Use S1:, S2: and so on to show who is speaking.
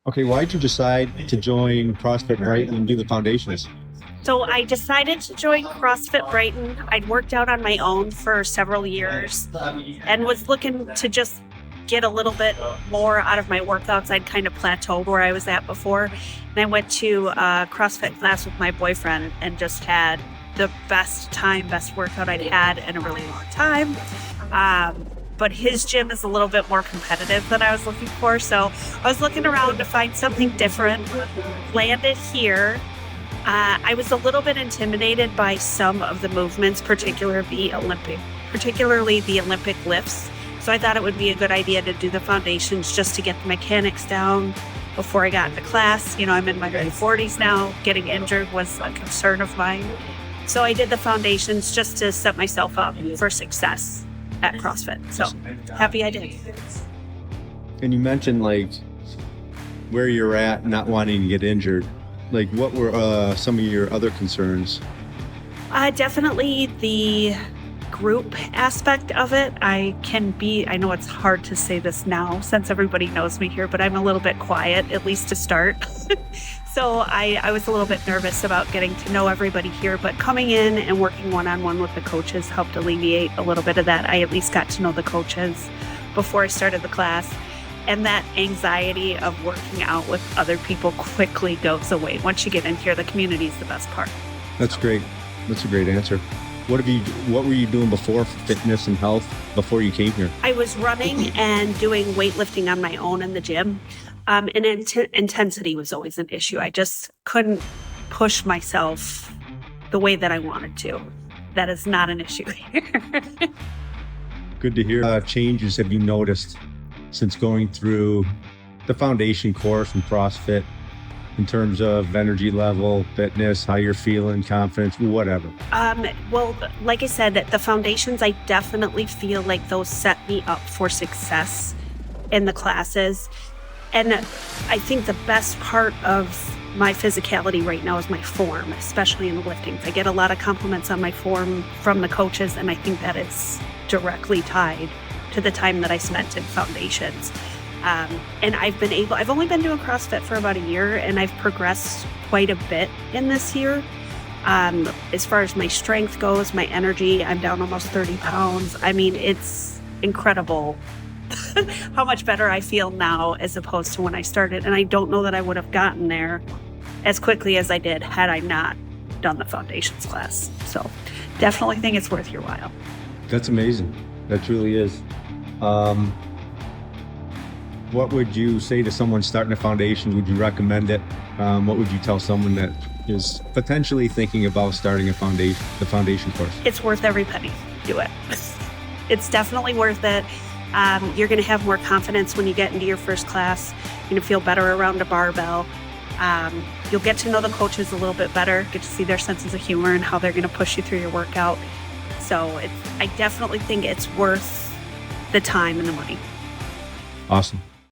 S1: Okay, why did you decide to join CrossFit Brighton and do the foundations?
S2: So I decided to join CrossFit Brighton. I'd worked out on my own for several years and was looking to just get a little bit more out of my workouts. I'd kind of plateaued where I was at before. And I went to a CrossFit class with my boyfriend and just had the best workout I'd had in a really long time. But his gym is a little bit more competitive than I was looking for. So I was looking around to find something different, landed here. I was a little bit intimidated by some of the movements, particularly the Olympic lifts. So I thought it would be a good idea to do the foundations just to get the mechanics down before I got into class. You know, I'm in my early 40s now. Getting injured was a concern of mine. So I did the foundations just to set myself up for success at CrossFit. So happy I did.
S1: And you mentioned like where you're at, not wanting to get injured. Like what were some of your other concerns?
S2: Definitely the group aspect of it. I know it's hard to say this now since everybody knows me here, but I'm a little bit quiet, at least to start. So I was a little bit nervous about getting to know everybody here, but coming in and working one-on-one with the coaches helped alleviate a little bit of that. I at least got to know the coaches before I started the class. And that anxiety of working out with other people quickly goes away. Once you get in here, the community is the best part.
S1: That's great. That's a great answer. What were you doing before fitness and health before you came here?
S2: I was running and doing weightlifting on my own in the gym. And intensity was always an issue. I just couldn't push myself the way that I wanted to. That is not an issue here.
S1: Good to hear. Changes have you noticed since going through the foundation course from CrossFit in terms of energy level, fitness, how you're feeling, confidence, whatever?
S2: Well, like I said, the foundations, I definitely feel like those set me up for success in the classes. And I think the best part of my physicality right now is my form, especially in the liftings. I get a lot of compliments on my form from the coaches, and I think that is directly tied to the time that I spent in foundations. And I've only been doing CrossFit for about a year, and I've progressed quite a bit in this year. As far as my strength goes, my energy, I'm down almost 30 pounds. I mean, it's incredible how much better I feel now as opposed to when I started. And I don't know that I would have gotten there as quickly as I did had I not done the foundations class. So definitely think it's worth your while.
S1: That's amazing. That truly is. What would you say to someone starting a foundation? Would you recommend it? What would you tell someone that is potentially thinking about starting the foundation course?
S2: It's worth every penny. Do it. It's definitely worth it. You're going to have more confidence when you get into your first class. You're going to feel better around a barbell. You'll get to know the coaches a little bit better, get to see their senses of humor and how they're going to push you through your workout. So I definitely think it's worth the time and the money.
S1: Awesome.